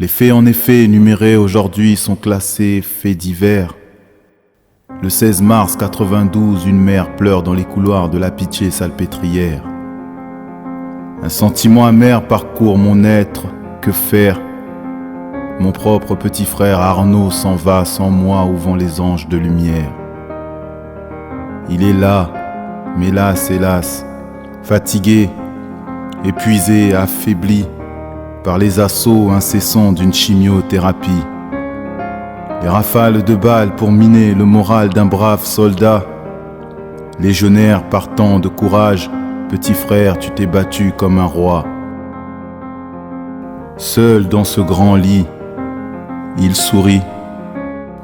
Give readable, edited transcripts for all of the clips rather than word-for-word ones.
Les faits en effet énumérés aujourd'hui sont classés faits divers. Le 16 mars 92, une mère pleure dans les couloirs de la pitié salpêtrière. Un sentiment amer parcourt mon être, que faire? Mon propre petit frère Arnaud s'en va sans moi où vont les anges de lumière. Il est là, mais hélas, fatigué, épuisé, affaibli par les assauts incessants d'une chimiothérapie. Les rafales de balles pour miner le moral d'un brave soldat. Légionnaire partant de courage, petit frère, tu t'es battu comme un roi. Seul dans ce grand lit, il sourit.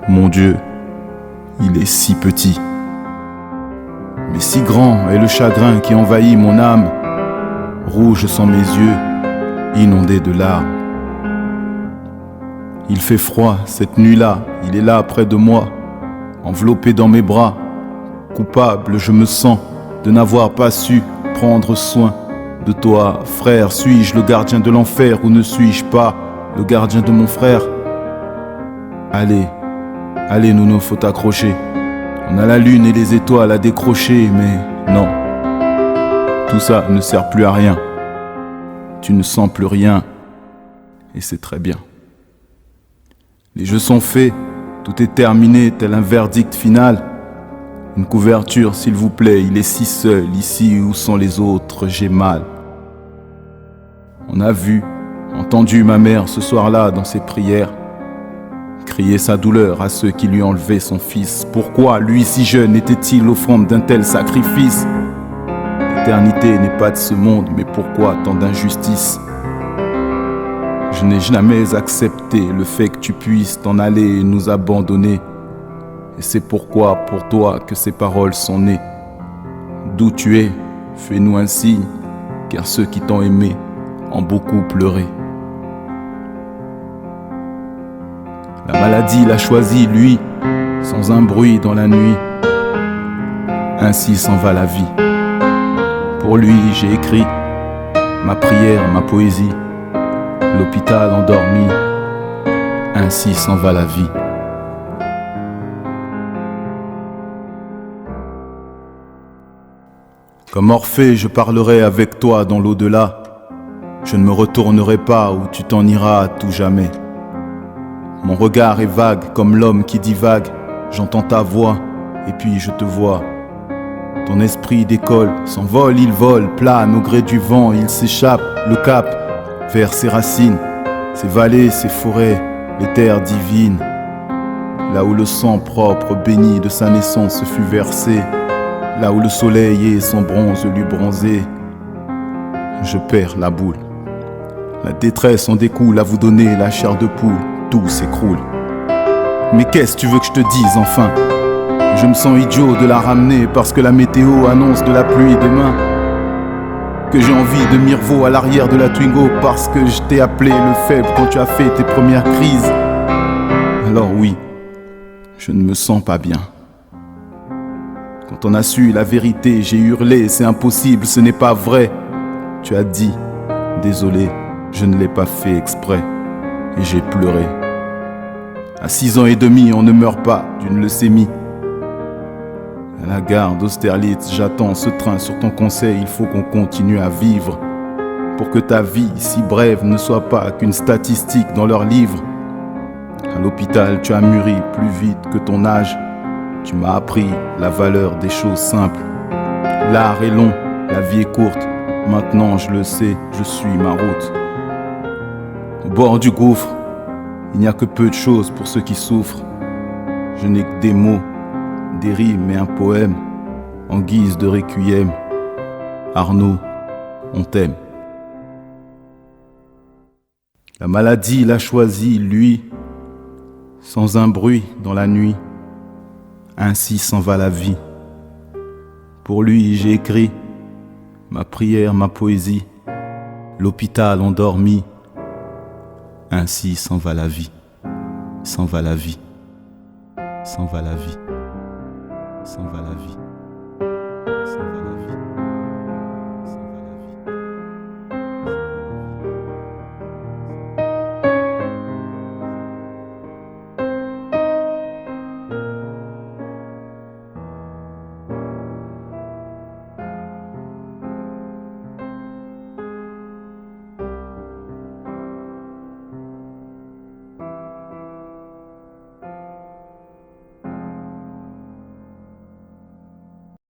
Mon Dieu, il est si petit. Mais si grand est le chagrin qui envahit mon âme, rouge sont mes yeux, inondés de larmes. Il fait froid cette nuit-là, il est là près de moi, enveloppé dans mes bras. Coupable je me sens de n'avoir pas su prendre soin de toi. Frère, suis-je le gardien de l'enfer ou ne suis-je pas le gardien de mon frère? Allez Nounou, faut t'accrocher. On a la lune et les étoiles à décrocher, mais non, tout ça ne sert plus à rien. Tu ne sens plus rien, et c'est très bien. Les jeux sont faits, tout est terminé, tel un verdict final. Une couverture, s'il vous plaît, il est si seul, ici où sont les autres, j'ai mal. On a vu, entendu ma mère ce soir-là dans ses prières, crier sa douleur à ceux qui lui enlevaient son fils. Pourquoi, lui si jeune, était-il offrande d'un tel sacrifice? L'éternité n'est pas de ce monde, mais pourquoi tant d'injustice? Je n'ai jamais accepté le fait que tu puisses t'en aller et nous abandonner. Et c'est pourquoi, pour toi, que ces paroles sont nées. D'où tu es, fais-nous un signe, car ceux qui t'ont aimé ont beaucoup pleuré. La maladie l'a choisi, lui, sans un bruit dans la nuit. Ainsi s'en va la vie. Pour lui, j'ai écrit ma prière, ma poésie. L'hôpital endormi, ainsi s'en va la vie. Comme Orphée, je parlerai avec toi dans l'au-delà. Je ne me retournerai pas où tu t'en iras à tout jamais. Mon regard est vague comme l'homme qui divague. J'entends ta voix et puis je te vois. Ton esprit décolle, s'envole, il vole, plane au gré du vent, il s'échappe, le cap vers ses racines, ses vallées, ses forêts, les terres divines. Là où le sang propre béni de sa naissance fut versé, là où le soleil et son bronze lui bronzé, je perds la boule. La détresse en découle, à vous donner la chair de poule, tout s'écroule. Mais qu'est-ce que tu veux que je te dise enfin? Je me sens idiot de la ramener parce que la météo annonce de la pluie demain. Que j'ai envie de Mirvo à l'arrière de la Twingo parce que je t'ai appelé le faible quand tu as fait tes premières crises. Alors oui, je ne me sens pas bien. Quand on a su la vérité, j'ai hurlé, c'est impossible, ce n'est pas vrai. Tu as dit, désolé, je ne l'ai pas fait exprès. Et j'ai pleuré. À 6 ans et demi, on ne meurt pas d'une leucémie. À la gare d'Austerlitz, j'attends ce train sur ton conseil, il faut qu'on continue à vivre. Pour que ta vie, si brève, ne soit pas qu'une statistique dans leurs livres. À l'hôpital, tu as mûri plus vite que ton âge. Tu m'as appris la valeur des choses simples. L'art est long, la vie est courte. Maintenant, je le sais, je suis ma route. Au bord du gouffre, il n'y a que peu de choses pour ceux qui souffrent. Je n'ai que des mots, des rimes et un poème en guise de requiem. Arnaud, on t'aime. La maladie l'a choisi, lui, sans un bruit dans la nuit. Ainsi s'en va la vie. Pour lui, j'ai écrit ma prière, ma poésie. L'hôpital endormi. Ainsi s'en va la vie. S'en va la vie. S'en va la vie. S'en va la vie.